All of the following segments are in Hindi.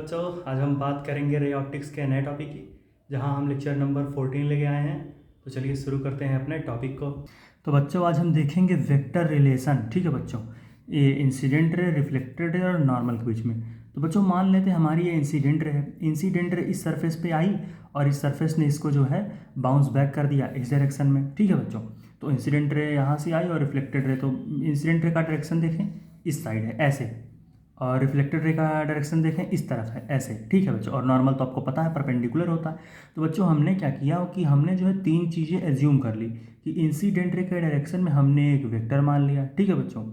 बच्चों आज हम बात करेंगे रे ऑप्टिक्स के नए टॉपिक की, जहां हम लेक्चर नंबर 14 लेके आए हैं। तो चलिए शुरू करते हैं अपने टॉपिक को। तो बच्चों आज हम देखेंगे वेक्टर रिलेशन। ठीक है बच्चों, ये इंसिडेंट रे, रिफ्लेक्टेड रे और नॉर्मल के बीच में। तो बच्चों मान लेते हैं हमारी ये इंसिडेंट रे है। इंसिडेंट रे इस सरफेस पे आई और इस सरफेस ने इसको जो है बाउंस बैक कर दिया इस डायरेक्शन में। ठीक है बच्चों, तो इंसिडेंट रे यहाँ से आई और रिफ्लेक्टेड रे, तो इंसिडेंट रे का डायरेक्शन देखें इस साइड है ऐसे, और रिफ्लेक्टेड रे का डायरेक्शन देखें इस तरफ है ऐसे। ठीक है बच्चों, और नॉर्मल तो आपको पता है परपेंडिकुलर होता है। तो बच्चों हमने क्या किया कि हमने जो है तीन चीज़ें एज्यूम कर ली कि इंसिडेंट रे के डायरेक्शन में हमने एक वेक्टर मान लिया। ठीक है बच्चों,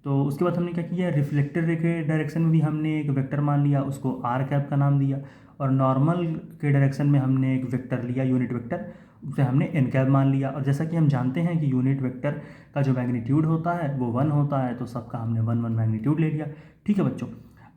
तो उसके बाद हमने क्या किया, रिफ्लेक्टेड रे के डायरेक्शन में भी हमने एक वेक्टर मान लिया, उसको आर कैप का नाम दिया। और नॉर्मल के डायरेक्शन में हमने एक वेक्टर लिया, यूनिट वेक्टर, उसे हमने एन कैप मान लिया। और जैसा कि हम जानते हैं कि यूनिट वेक्टर का जो मैग्नीट्यूड होता है वो 1 होता है, तो सबका हमने 1 मैग्नीट्यूड ले लिया। ठीक है बच्चों,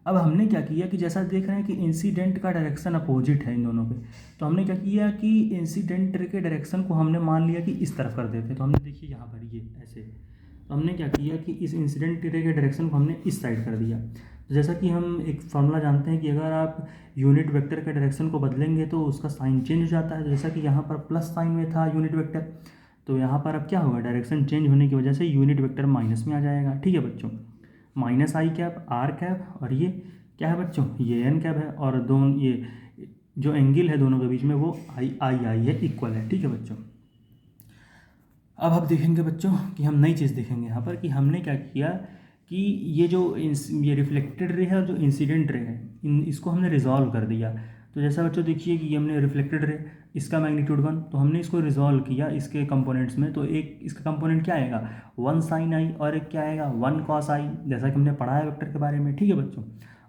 अब हमने क्या किया कि जैसा देख रहे हैं कि इंसिडेंट का डायरेक्शन अपोजिट है इन दोनों पे, तो हमने क्या किया कि इंसिडेंट रे के डायरेक्शन को हमने मान लिया कि इस तरफ कर देते। तो हमने देखिए यहाँ पर ये ऐसे, तो हमने क्या किया कि इस इंसिडेंट रे के डायरेक्शन को हमने इस साइड कर दिया। तो जैसा कि हम एक फॉर्मूला जानते हैं कि अगर आप यूनिट वेक्टर के डायरेक्शन को बदलेंगे तो उसका साइन चेंज हो जाता है। तो जैसा कि यहाँ पर प्लस साइन में था यूनिट वेक्टर, तो यहाँ पर अब क्या होगा, डायरेक्शन चेंज होने की वजह से यूनिट वेक्टर माइनस में आ जाएगा। ठीक है बच्चों, minus I cap R cap, और ये क्या है बच्चों, ये एन कैप है, और दोनों ये जो एंगल है दोनों के बीच में वो आई आई आई है, इक्वल है। ठीक है बच्चों, अब हम देखेंगे बच्चों कि हम नई चीज़ देखेंगे यहाँ पर कि हमने क्या किया कि ये जो ये रिफ्लेक्टेड रे है और जो इंसिडेंट रे है इसको हमने रिजॉल्व कर दिया। तो जैसा बच्चों देखिए कि हमने रिफ्लेक्टेड रे, इसका मैग्नीट्यूड 1, तो हमने इसको रिजॉल्व किया इसके कंपोनेंट्स में। तो एक इसका कंपोनेंट क्या आएगा, 1 साइन आई, और एक क्या आएगा 1 कॉस आई, जैसा कि हमने पढ़ा है वेक्टर के बारे में। ठीक है बच्चों,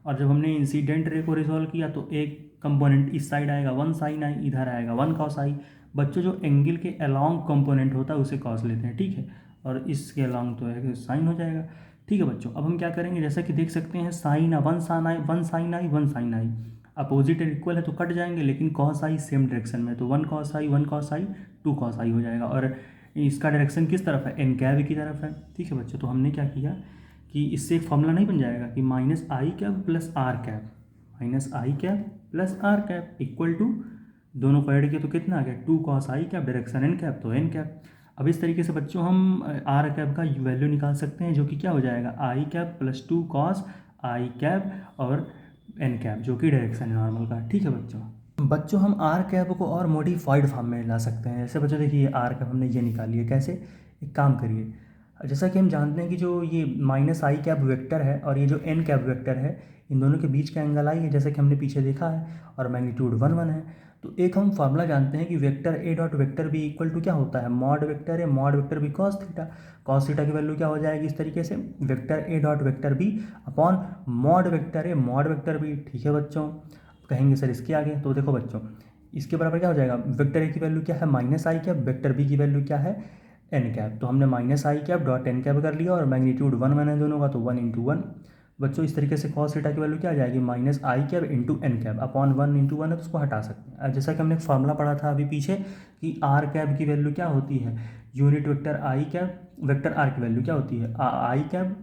और जब हमने इंसिडेंट रे को रिजॉल्व किया तो एक कंपोनेंट इस साइड आएगा 1 साइन आई, इधर आएगा 1 कॉस आई। बच्चों जो एंगल के अलॉन्ग कंपोनेंट होता है उसे कॉस लेते हैं। ठीक है, और इसके अलॉन्ग तो है साइन हो जाएगा। ठीक है बच्चों, अब हम क्या करेंगे, जैसा कि देख सकते हैं sine 1 sine I 1 sine I 1 sine I, opposite and equal है तो कट जाएंगे, लेकिन कॉस आई सेम डायरेक्शन में, तो 1 कॉस आई 1 कॉस आई 2 कॉस आई हो जाएगा। और इसका डायरेक्शन किस तरफ है, एन कैप की तरफ है। ठीक है बच्चों, तो हमने क्या किया कि इससे एक फॉर्मूला नहीं बन जाएगा कि minus I cap plus R cap, minus I cap plus R cap equal to, दोनों को ऐड किया तो कितना आ गया 2 cos I cap, direction N cap तो एन कैप। अब इस तरीके से बच्चों हम आर कैप का वैल्यू निकाल सकते हैं, जो कि क्या हो जाएगा आई cap plus 2 cos I cap और एन कैप, जो कि डायरेक्शन है नॉर्मल का। ठीक है बच्चों हम आर कैप को और मॉडिफाइड फॉर्म में ला सकते हैं। जैसे बच्चों देखिए आर कैप हमने ये निकाली है, कैसे, एक काम करिए, जैसा कि हम जानते हैं कि जो ये माइनस आई कैप वेक्टर है और ये जो एन कैप वेक्टर है, इन दोनों के बीच का एंगल आई है, जैसा कि हमने पीछे देखा है, और मैग्नीट्यूड 1 1 है। तो एक हम फार्मूला जानते हैं कि vector A dot vector B equal to क्या होता है, mod vector A mod vector B cos theta. Cos theta की वैल्यू क्या हो जाएगी इस तरीके से, vector A dot vector B upon mod vector A mod vector B. ठीक है बच्चों, कहेंगे सर इसके आगे, तो देखो बच्चों इसके बराबर क्या हो जाएगा, वेक्टर ए की वैल्यू क्या है minus I cap, vector B की वैल्यू क्या है एन कैप। तो हमने minus I cap dot N cap कर लिया, और मैग्नीट्यूड 1 1 है दोनों का, तो 1 इंटू 1। बच्चों इस तरीके से कॉस थीटा की वैल्यू क्या आ जाएगी, minus I cap into n cap upon 1 into 1 है, तो उसको हटा सकते हैं। अब जैसा कि हमने एक फार्मूला पढ़ा था अभी पीछे कि आर कैप की वैल्यू क्या होती है, unit vector I cap, vector R की वैल्यू क्या होती है I cap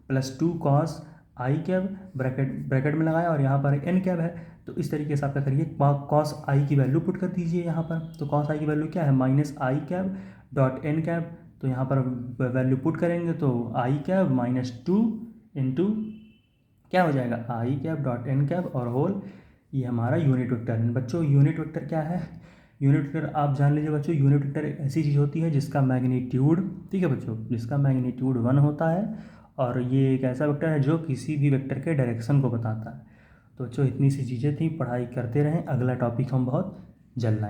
plus 2 cos I cap, bracket bracket में लगाया, और यहाँ पर एन कैप है। तो इस तरीके से आपका करिए, कॉस आई की वैल्यू पुट कर दीजिए यहाँ पर। तो कॉस आई की वैल्यू क्या है, minus I cap dot N cap, तो यहाँ पर वैल्यू पुट करेंगे तो आई कैप माइनस 2 इंटू क्या हो जाएगा आई कैप डॉट एन कैप और होल, ये हमारा यूनिट वेक्टर है। बच्चों यूनिट वेक्टर क्या है, यूनिट वेक्टर आप जान लीजिए बच्चों, यूनिट वेक्टर एक ऐसी चीज़ होती है जिसका मैग्नीट्यूड, ठीक है बच्चों, जिसका मैग्नीट्यूड 1 होता है, और ये एक ऐसा वेक्टर है जो किसी भी वेक्टर के डायरेक्शन को बताता है। तो बच्चों इतनी सी चीज़ें थी, पढ़ाई करते रहें, अगला टॉपिक हम बहुत जल्द लाएंगे।